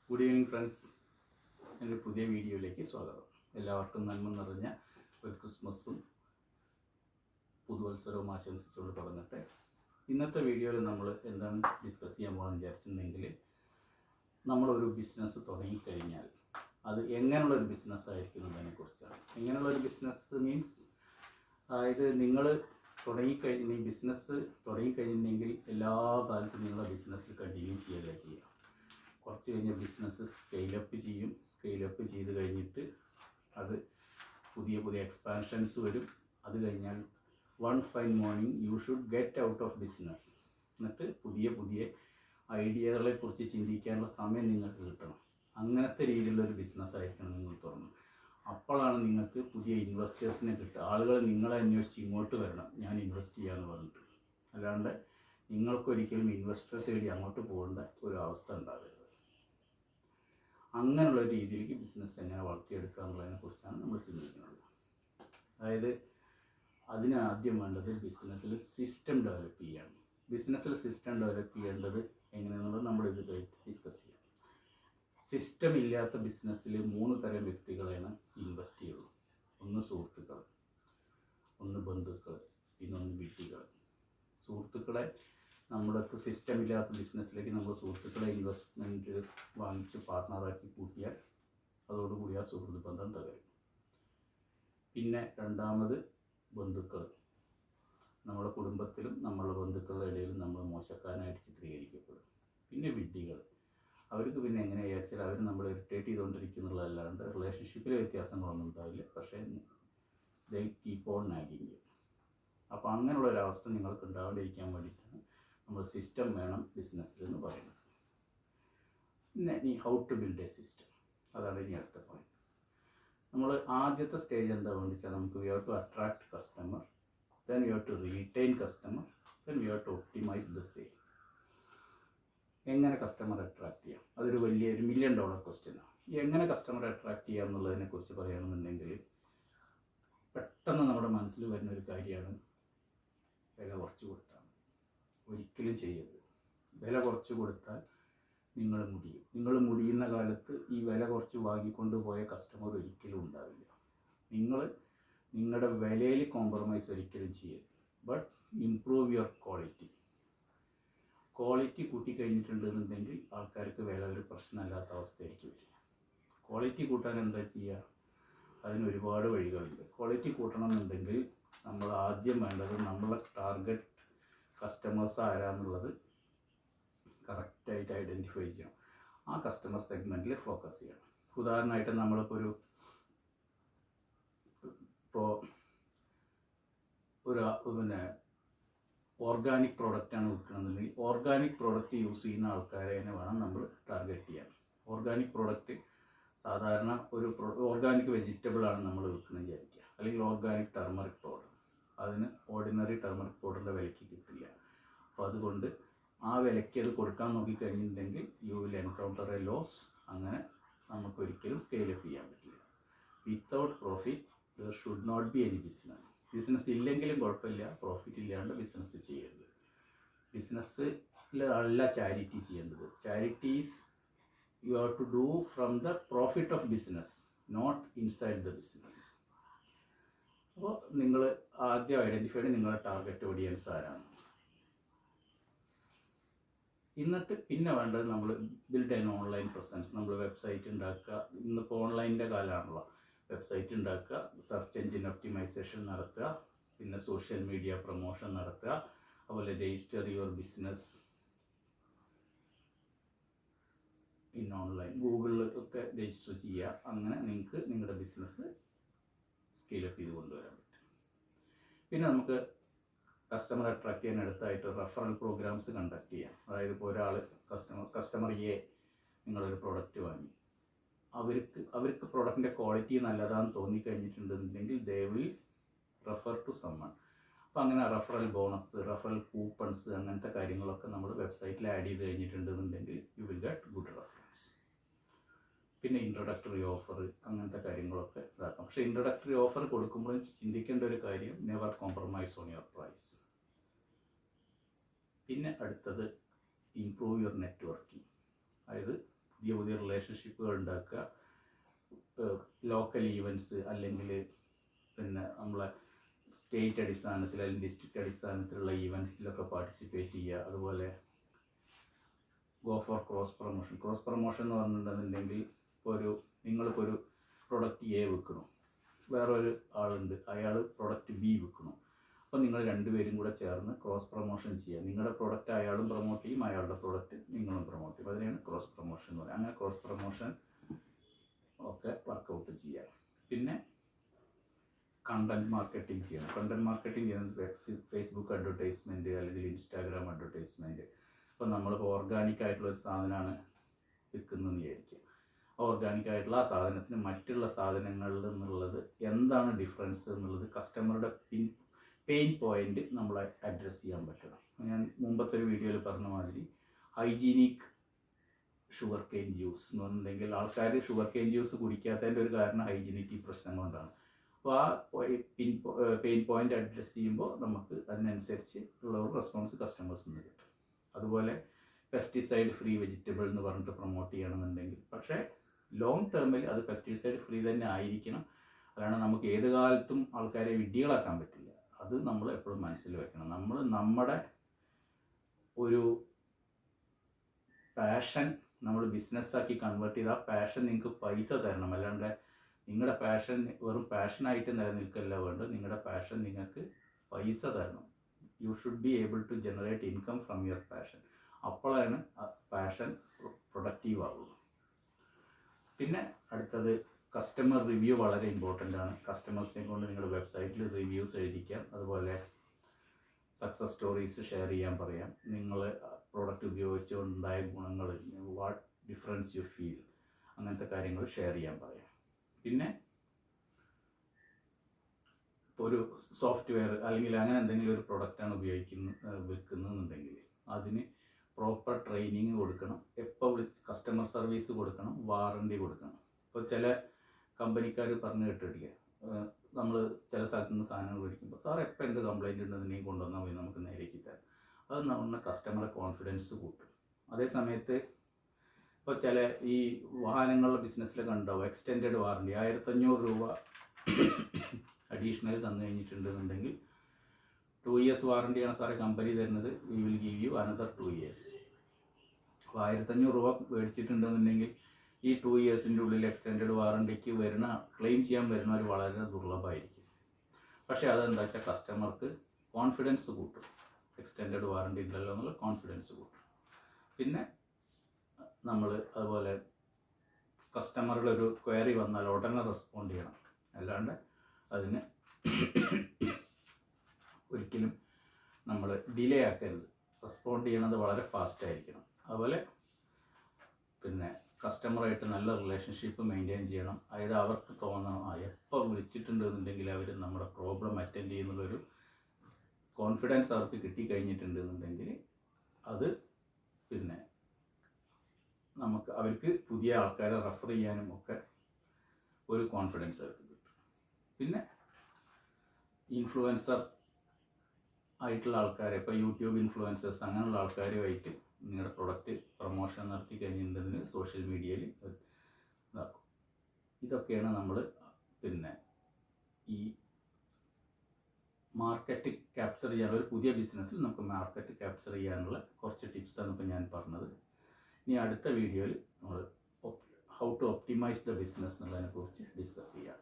Good evening friends. എൻ്റെ പുതിയ വീഡിയോയിലേക്ക് സ്വാഗതം. എല്ലാവർക്കും നന്മ നിറഞ്ഞ ഒരു ക്രിസ്മസും പുതുവത്സരവും ആശംസിച്ചുകൊണ്ട് തുടങ്ങട്ടെ. ഇന്നത്തെ വീഡിയോയിൽ നമ്മൾ എന്താണ് ഡിസ്കസ് ചെയ്യാൻ പോകണമെന്ന് വിചാരിച്ചിട്ടുണ്ടെങ്കിൽ, നമ്മളൊരു ബിസിനസ് തുടങ്ങിക്കഴിഞ്ഞാൽ അത് എങ്ങനെയുള്ളൊരു ബിസിനസ് ആയിരിക്കുന്നതിനെ കുറിച്ചാണ്. എങ്ങനെയുള്ളൊരു ബിസിനസ് മീൻസ്, അതായത് നിങ്ങൾ ബിസിനസ് തുടങ്ങിക്കഴിഞ്ഞിട്ടുണ്ടെങ്കിൽ എല്ലാ കാലത്തും നിങ്ങളുടെ ബിസിനസ്സിൽ കണ്ടിന്യൂ ചെയ്യുക ചെയ്യുക. കുറച്ച് കഴിഞ്ഞ് ബിസിനസ് സ്കെയിലപ്പ് ചെയ്ത് കഴിഞ്ഞിട്ട് അത് പുതിയ പുതിയ എക്സ്പാൻഷൻസ് വരും. അത് കഴിഞ്ഞാൽ one fine morning you should get out of business. എന്നിട്ട് പുതിയ പുതിയ ഐഡിയകളെ കുറിച്ച് ചിന്തിക്കാനുള്ള സമയം നിങ്ങൾക്ക് കിട്ടണം. അങ്ങനത്തെ രീതിയിലുള്ളൊരു ബിസിനസ് ആയിരിക്കണം നിങ്ങൾ തുറന്നു. അപ്പോഴാണ് നിങ്ങൾക്ക് പുതിയ ഇൻവെസ്റ്റേഴ്സിനെ കിട്ടുക. ആളുകൾ നിങ്ങളെ അന്വേഷിച്ച് ഇങ്ങോട്ട് വരണം, ഞാൻ ഇൻവെസ്റ്റ് ചെയ്യാമെന്ന് പറഞ്ഞിട്ട്. അല്ലാണ്ട് നിങ്ങൾക്കൊരിക്കലും ഇൻവെസ്റ്റർ തേടി അങ്ങോട്ട് പോകേണ്ട ഒരു അവസ്ഥ ഉണ്ടാകരുത്. അങ്ങനെയുള്ള രീതിയിലേക്ക് ബിസിനസ് എങ്ങനെ വളർത്തിയെടുക്കുക എന്നുള്ളതിനെ കുറിച്ചാണ് നമ്മൾ ചിന്തിക്കുന്നത്. അതായത് അതിന് ആദ്യം വേണ്ടത് ബിസിനസ്സിൽ സിസ്റ്റം ഡെവലപ്പ് ചെയ്യാണ്. ബിസിനസ്സിൽ സിസ്റ്റം ഡെവലപ്പ് ചെയ്യേണ്ടത് എങ്ങനെയാണെന്നുള്ളത് നമ്മൾ ഇത് ഡിസ്കസ് ചെയ്യാം. സിസ്റ്റം ഇല്ലാത്ത ബിസിനസ്സിൽ 3 തരം വ്യക്തികളെയാണ് ഇൻവെസ്റ്റ് ചെയ്യുള്ളൂ. ഒന്ന് സുഹൃത്തുക്കൾ, ഒന്ന് ബന്ധുക്കൾ, പിന്നെ ഒന്ന് വിഡ്ഢികൾ. സുഹൃത്തുക്കളെ, നമ്മൾക്ക് സിസ്റ്റം ഇല്ലാത്ത ബിസിനസ്സിലേക്ക് നമ്മൾ സുഹൃത്തുക്കളെ ഇൻവെസ്റ്റ്മെൻറ്റ് വാങ്ങിച്ച് പാർട്ട്ണറാക്കി കൂട്ടിയാൽ അതോടുകൂടി ആ സുഹൃത്ത് ബന്ധം തകരും. പിന്നെ രണ്ടാമത് ബന്ധുക്കൾ. നമ്മുടെ കുടുംബത്തിലും നമ്മളുടെ ബന്ധുക്കളുടെ ഇടയിലും നമ്മൾ മോശക്കാരനായിട്ട് ചിത്രീകരിക്കപ്പെടും. പിന്നെ വിഡ്ഢികൾ. അവർക്ക് പിന്നെ എങ്ങനെ വിചാരിച്ചാൽ അവർ നമ്മൾ ഇറിറ്റേറ്റ് ചെയ്തുകൊണ്ടിരിക്കുന്നുള്ളതല്ലാണ്ട് റിലേഷൻഷിപ്പിലെ വ്യത്യാസങ്ങളൊന്നും ഉണ്ടാവില്ല. പക്ഷേ ദേ കീപ്പ് ഓൺ നാഗിങ്. അപ്പോൾ അങ്ങനെയുള്ളൊരവസ്ഥ നിങ്ങൾക്ക് ഉണ്ടാവാണ്ടിരിക്കാൻ വേണ്ടിയിട്ടാണ് നമ്മൾ സിസ്റ്റം വേണം ബിസിനസ്സിൽ എന്ന് പറയുന്നത്. പിന്നെ how to build a system, അതാണ് ഇനി അടുത്ത പോയിന്റ്. നമ്മൾ ആദ്യത്തെ സ്റ്റേജ് എന്താ വേണ്ടിച്ചാൽ നമുക്ക് we have to attract customer, then we have to retain customer, then we have to optimise the sale. എങ്ങനെ കസ്റ്റമർ അട്രാക്ട് ചെയ്യാം, അതൊരു $1 million ക്വസ്റ്റ്യനാണ്. എങ്ങനെ കസ്റ്റമർ അട്രാക്ട് ചെയ്യാം എന്നുള്ളതിനെ കുറിച്ച് പറയുകയാണെന്നുണ്ടെങ്കിൽ, പെട്ടെന്ന് നമ്മുടെ മനസ്സിൽ വരുന്ന ഒരു കാര്യമാണ് വില കുറച്ച് കൊടുത്താൽ. ഒരിക്കലും ചെയ്യരുത്. വില കുറച്ച് കൊടുത്താൽ നിങ്ങൾ മുടിയുന്ന കാലത്ത് ഈ വില കുറച്ച് വാങ്ങിക്കൊണ്ട് പോയ കസ്റ്റമർ ഒരിക്കലും ഉണ്ടാവില്ല. നിങ്ങൾ നിങ്ങളുടെ വിലയിൽ കോംപ്രമൈസ് ഒരിക്കലും ചെയ്യരുത്. ബട്ട് ഇംപ്രൂവ് യുവർ ക്വാളിറ്റി കൂട്ടിക്കഴിഞ്ഞിട്ടുണ്ടെന്നുണ്ടെങ്കിൽ ആൾക്കാർക്ക് വില ഒരു പ്രശ്നമല്ലാത്ത അവസ്ഥയായിരിക്കും വരിക. ക്വാളിറ്റി കൂട്ടാൻ എന്താ ചെയ്യുക? അതിന് ഒരുപാട് വഴികളുണ്ട്. ക്വാളിറ്റി കൂട്ടണം എന്നുണ്ടെങ്കിൽ നമ്മൾ ആദ്യം വേണ്ടത് നമ്മളെ ടാർഗറ്റ് കസ്റ്റമേഴ്സ് ആരാന്നുള്ളത് കറക്റ്റായിട്ട് ഐഡൻറ്റിഫൈ ചെയ്യണം. ആ കസ്റ്റമർ സെഗ്മെൻറ്റിൽ ഫോക്കസ് ചെയ്യണം. ഉദാഹരണമായിട്ട് നമ്മളിപ്പോൾ പിന്നെ ഓർഗാനിക് പ്രോഡക്റ്റാണ് വിൽക്കണമെന്നുണ്ടെങ്കിൽ ഓർഗാനിക് പ്രോഡക്റ്റ് യൂസ് ചെയ്യുന്ന ആൾക്കാരെ വേണം നമ്മൾ ടാർഗറ്റ് ചെയ്യാൻ. ഓർഗാനിക് പ്രോഡക്റ്റ് സാധാരണ ഒരു ഓർഗാനിക് വെജിറ്റബിളാണ് നമ്മൾ വിൽക്കുന്നത് വിചാരിക്കുക, അല്ലെങ്കിൽ ഓർഗാനിക് ടർമറിക് പൗഡർ. അതിന് ഓർഡിനറി ടർമറിക് പൗഡറിൻ്റെ വിലയ്ക്ക് കിട്ടില്ല. അപ്പോൾ അതുകൊണ്ട് ആ വിലയ്ക്ക് അത് കൊടുക്കാൻ നോക്കിക്കഴിഞ്ഞിട്ടുണ്ടെങ്കിൽ you will encounter a loss. അങ്ങനെ നമുക്കൊരിക്കലും സ്കെയിലപ്പ് ചെയ്യാൻ പറ്റില്ല. Without profit there should not be any business. Business ഇല്ലെങ്കിലും കുഴപ്പമില്ല, പ്രോഫിറ്റ് ഇല്ലാണ്ട് ബിസിനസ് ചെയ്യരുത്. ബിസിനസ്സിൽ അല്ല ചാരിറ്റി ചെയ്യേണ്ടത്. Charities you have to do from the profit of business, not inside the business. അപ്പോൾ നിങ്ങൾ ആദ്യം ഐഡൻറ്റിഫൈ ചെയ്ത് നിങ്ങളുടെ ടാർഗറ്റ് ഓഡിയൻസ് ആരാണ്. എന്നിട്ട് പിന്നെ വേണ്ടത് നമ്മൾ ബിൽഡ് ആൻ ഓൺലൈൻ പ്രസൻസ്. നമ്മൾ വെബ്സൈറ്റ് ഉണ്ടാക്കുക. ഇന്നിപ്പോൾ ഓൺലൈനിൻ്റെ കാലമാണല്ലോ. വെബ്സൈറ്റ് ഉണ്ടാക്കുക, സെർച്ച് എൻജിൻ ഒപ്റ്റിമൈസേഷൻ നടത്തുക, പിന്നെ സോഷ്യൽ മീഡിയ പ്രൊമോഷൻ നടത്തുക, അതുപോലെ register your business in online, ഗൂഗിളിൽ ഒക്കെ രജിസ്റ്റർ ചെയ്യുക. അങ്ങനെ നിങ്ങൾക്ക് നിങ്ങളുടെ ബിസിനസ് സ്കെയിലപ്പ് ചെയ്ത് കൊണ്ടുവരാൻ പറ്റും. പിന്നെ നമുക്ക് കസ്റ്റമർ അട്രാക്ട് ചെയ്യാൻ അടുത്തായിട്ട് റെഫറൽ പ്രോഗ്രാംസ് കണ്ടക്ട് ചെയ്യാം. അതായത് ഇപ്പോൾ ഒരാൾ കസ്റ്റമർ എ നിങ്ങളൊരു പ്രോഡക്റ്റ് വാങ്ങി, അവർക്ക് പ്രോഡക്റ്റിൻ്റെ ക്വാളിറ്റി നല്ലതാണെന്ന് തോന്നിക്കഴിഞ്ഞിട്ടുണ്ടെന്നുണ്ടെങ്കിൽ they will refer to someone. അപ്പോൾ അങ്ങനെ റെഫറൽ ബോണസ്, റെഫറൽ കൂപ്പൺസ്, അങ്ങനത്തെ കാര്യങ്ങളൊക്കെ നമ്മൾ വെബ്സൈറ്റിൽ ആഡ് ചെയ്ത് കഴിഞ്ഞിട്ടുണ്ടെന്നുണ്ടെങ്കിൽ you will get good reference. പിന്നെ ഇൻട്രൊഡക്ടറി ഓഫർ, അങ്ങനത്തെ കാര്യങ്ങളൊക്കെ ഇതാക്കാം. പക്ഷേ ഇൻട്രൊഡക്ടറി ഓഫർ കൊടുക്കുമ്പോഴും ചിന്തിക്കേണ്ട ഒരു കാര്യം, never compromise on your price. പിന്നെ അടുത്തത് ഇംപ്രൂവ് യുവർ നെറ്റ്വർക്കിംഗ്. അതായത് പുതിയ പുതിയ റിലേഷൻഷിപ്പുകൾ ഉണ്ടാക്കുക, ലോക്കൽ ഈവൻറ്റ്സ് അല്ലെങ്കിൽ പിന്നെ നമ്മളെ സ്റ്റേറ്റ് അടിസ്ഥാനത്തിൽ അല്ലെങ്കിൽ ഡിസ്ട്രിക്റ്റ് അടിസ്ഥാനത്തിലുള്ള ഈവൻറ്റ്സിലൊക്കെ പാർട്ടിസിപ്പേറ്റ് ചെയ്യുക. അതുപോലെ go for cross promotion. Cross promotion എന്ന് പറഞ്ഞിട്ടുണ്ടെന്നുണ്ടെങ്കിൽ നിങ്ങളിപ്പോൾ ഒരു പ്രൊഡക്റ്റ് എ വിൽക്കണം, വേറൊരു ആളുണ്ട് അയാൾ പ്രൊഡക്റ്റ് ബി വിൽക്കണം. അപ്പോൾ നിങ്ങൾ രണ്ടുപേരും കൂടെ ചേർന്ന് ക്രോസ് പ്രൊമോഷൻ ചെയ്യുക. നിങ്ങളുടെ പ്രൊഡക്റ്റ് അയാളും പ്രൊമോട്ട് ചെയ്യും, അയാളുടെ പ്രൊഡക്റ്റ് നിങ്ങളും പ്രൊമോട്ട് ചെയ്യും. അതിനെയാണ് ക്രോസ് പ്രൊമോഷൻ എന്ന് പറയുന്നത്. അങ്ങനെ ക്രോസ് പ്രൊമോഷൻ ഒക്കെ വർക്കൗട്ട് ചെയ്യുക. പിന്നെ കണ്ടന്റ് മാർക്കറ്റിംഗ് ചെയ്യണം. കണ്ടന്റ് മാർക്കറ്റിംഗ് ചെയ്യുന്നത് ഫേസ്ബുക്ക് അഡ്വർടൈസ്മെൻറ്റ് അല്ലെങ്കിൽ ഇൻസ്റ്റാഗ്രാം അഡ്വർടൈസ്മെൻറ്റ്. ഇപ്പോൾ നമ്മളിപ്പോൾ ഓർഗാനിക് ആയിട്ടുള്ളൊരു സാധനമാണ് വിൽക്കുന്നതെന്ന് വിചാരിക്കുക. ഓർഗാനിക് ആയിട്ടുള്ള ആ സാധനത്തിന് മറ്റുള്ള സാധനങ്ങളിൽ നിന്നുള്ളത് എന്താണ് ഡിഫറൻസ് എന്നുള്ളത് കസ്റ്റമറുടെ പെയിൻ പോയിന്റ് നമ്മൾ അഡ്രസ്സ് ചെയ്യാൻ പറ്റണം. ഞാൻ മുമ്പത്തെ ഒരു വീഡിയോയിൽ പറഞ്ഞ മാതിരി ഹൈജീനിക് ഷുഗർ കെയിൻ ജ്യൂസ് എന്ന് പറഞ്ഞിട്ടുണ്ടെങ്കിൽ ആൾക്കാർ ഷുഗർ കെയിൻ ജ്യൂസ് കുടിക്കാത്തതിൻ്റെ ഒരു കാരണം ഹൈജീനിറ്റി പ്രശ്നം കൊണ്ടാണ്. അപ്പോൾ ആ പെയിൻ പോയിന്റ് അഡ്രസ്സ് ചെയ്യുമ്പോൾ നമുക്ക് അതിനനുസരിച്ച് ഉള്ള ഒരു റെസ്പോൺസ് കസ്റ്റമേഴ്സിൽ നിന്ന് കിട്ടും. അതുപോലെ പെസ്റ്റിസൈഡ് ഫ്രീ വെജിറ്റബിൾ എന്ന് പറഞ്ഞിട്ട് പ്രൊമോട്ട് ചെയ്യണമെന്നുണ്ടെങ്കിൽ പക്ഷേ ലോങ് ടേമിൽ അത് പെസ്റ്റിസൈഡ് ഫ്രീ തന്നെ ആയിരിക്കണം. അതാണ് നമുക്ക് ഏത് കാലത്തും ആൾക്കാരെ വിഡ്ഢികളാക്കാൻ പറ്റില്ല. അത് നമ്മൾ എപ്പോഴും മനസ്സിൽ വെക്കണം. നമ്മൾ നമ്മുടെ ഒരു പാഷൻ നമ്മൾ ബിസിനസ്സാക്കി കൺവേർട്ട് ചെയ്ത് ആ പാഷൻ നിങ്ങൾക്ക് പൈസ തരണം. അല്ലാണ്ട് നിങ്ങളുടെ പാഷൻ വെറും പാഷനായിട്ട് നിലനിൽക്കല്ല വേണ്ടത്. നിങ്ങളുടെ പാഷൻ നിങ്ങൾക്ക് പൈസ തരണം. You should be able to generate income from your passion. അപ്പോഴാണ് പാഷൻ പ്രൊഡക്റ്റീവ് ആവുള്ളൂ. പിന്നെ അടുത്തത് കസ്റ്റമർ റിവ്യൂ വളരെ ഇമ്പോർട്ടൻ്റ് ആണ്. കസ്റ്റമേഴ്സിനെ കൊണ്ട് നിങ്ങളുടെ വെബ്സൈറ്റിൽ റിവ്യൂസ് എഴുതിക്കാം. അതുപോലെ സക്സസ് സ്റ്റോറീസ് ഷെയർ ചെയ്യാൻ പറയാം. നിങ്ങൾ പ്രോഡക്റ്റ് ഉപയോഗിച്ചുകൊണ്ടുണ്ടായ ഗുണങ്ങൾ, വാട്ട് ഡിഫറൻസ് യു ഫീൽ, അങ്ങനത്തെ കാര്യങ്ങൾ ഷെയർ ചെയ്യാൻ പറയാം. പിന്നെ ഇപ്പോൾ ഒരു സോഫ്റ്റ്വെയർ അല്ലെങ്കിൽ അങ്ങനെ എന്തെങ്കിലും ഒരു പ്രൊഡക്റ്റാണ് വിൽക്കുന്നതെന്നുണ്ടെങ്കിൽ അതിന് പ്രോപ്പർ ട്രെയിനിങ് കൊടുക്കണം. എപ്പോൾ കസ്റ്റമർ സർവീസ് കൊടുക്കണം, വാറണ്ടി കൊടുക്കണം. ഇപ്പോൾ ചില കമ്പനിക്കാർ പറഞ്ഞു കേട്ടിട്ടില്ലേ, നമ്മൾ ചില സ്ഥലത്തു നിന്ന് സാധനങ്ങൾ മേടിക്കുമ്പോൾ സാർ എപ്പോൾ എന്ത് കംപ്ലൈൻറ്റ് ഉണ്ടെന്നുണ്ടെങ്കിൽ കൊണ്ടുവന്നാൽ മതി, നമുക്ക് നേരേക്ക് തരാം. അത് നമ്മുടെ കസ്റ്റമറെ കോൺഫിഡൻസ് കൂട്ടും. അതേ സമയത്ത് ഇപ്പോൾ ചില ഈ വാഹനങ്ങളുടെ ബിസിനസ്സിലൊക്കെ ഉണ്ടാവും എക്സ്റ്റെൻഡഡ് വാറണ്ടി 1500 രൂപ അഡീഷണൽ തന്നു കഴിഞ്ഞിട്ടുണ്ടെന്നുണ്ടെങ്കിൽ 2 years വാറണ്ടിയാണ് സാറേ കമ്പനി തരുന്നത്, we will give you another 2 years. അപ്പോൾ 1500 രൂപ മേടിച്ചിട്ടുണ്ടെന്നുണ്ടെങ്കിൽ ഈ 2 yearsൻ്റെ ഉള്ളിൽ എക്സ്റ്റെൻഡഡ് വാറണ്ടിക്ക് ക്ലെയിം ചെയ്യാൻ വരുന്നവർ വളരെ ദുർലഭമായിരിക്കും. പക്ഷേ അതെന്താ വെച്ചാൽ കസ്റ്റമർക്ക് കോൺഫിഡൻസ് കൂട്ടും. എക്സ്റ്റെൻഡഡ് വാറണ്ടി ഉണ്ടല്ലോ എന്നുള്ള കോൺഫിഡൻസ് കൂട്ടും. പിന്നെ നമ്മൾ അതുപോലെ കസ്റ്റമറുടെ ഒരു ക്വയറി വന്നാൽ ഉടനെ റെസ്പോണ്ട് ചെയ്യണം. അല്ലാണ്ട് അതിന് ഒരിക്കലും നമ്മൾ ഡിലേ ആക്കരുത്. റെസ്പോണ്ട് ചെയ്യണത് വളരെ ഫാസ്റ്റ് ആയിരിക്കണം. അതുപോലെ പിന്നെ കസ്റ്റമറായിട്ട് നല്ല റിലേഷൻഷിപ്പ് മെയിൻറ്റെയിൻ ചെയ്യണം. അതായത് അവർക്ക് തോന്നണം എപ്പോൾ വിളിച്ചിട്ടുണ്ടെന്നുണ്ടെങ്കിൽ അവർ നമ്മുടെ പ്രോബ്ലം അറ്റൻഡ് ചെയ്യുന്നുള്ളൊരു കോൺഫിഡൻസ് അവർക്ക് കിട്ടിക്കഴിഞ്ഞിട്ടുണ്ടെന്നുണ്ടെങ്കിൽ അത് പിന്നെ അവർക്ക് പുതിയ ആൾക്കാരെ റെഫർ ചെയ്യാനും ഒക്കെ ഒരു കോൺഫിഡൻസ് അവർക്ക് കിട്ടും. പിന്നെ ഇൻഫ്ലുവൻസർ ആയിട്ടുള്ള ആൾക്കാരെ, ഇപ്പോൾ യൂട്യൂബ് ഇൻഫ്ലുവൻസേഴ്സ് അങ്ങനെയുള്ള ആൾക്കാരുമായിട്ട് നിങ്ങളുടെ പ്രൊഡക്റ്റ് പ്രൊമോഷൻ നടത്തി കഴിഞ്ഞിട്ടുണ്ടെങ്കിൽ സോഷ്യൽ മീഡിയയിൽ ഇതാക്കും. ഇതൊക്കെയാണ് നമ്മൾ പിന്നെ ഈ മാർക്കറ്റ് ക്യാപ്ചർ ചെയ്യാനുള്ള ഒരു പുതിയ ബിസിനസ്സിൽ നമുക്ക് മാർക്കറ്റ് ക്യാപ്ചർ ചെയ്യാനുള്ള കുറച്ച് ടിപ്സാണ് ഇപ്പോൾ ഞാൻ പറഞ്ഞത്. ഇനി അടുത്ത വീഡിയോയിൽ നമ്മൾ how to optimise the business എന്നുള്ളതിനെ കുറിച്ച് ഡിസ്കസ് ചെയ്യാം.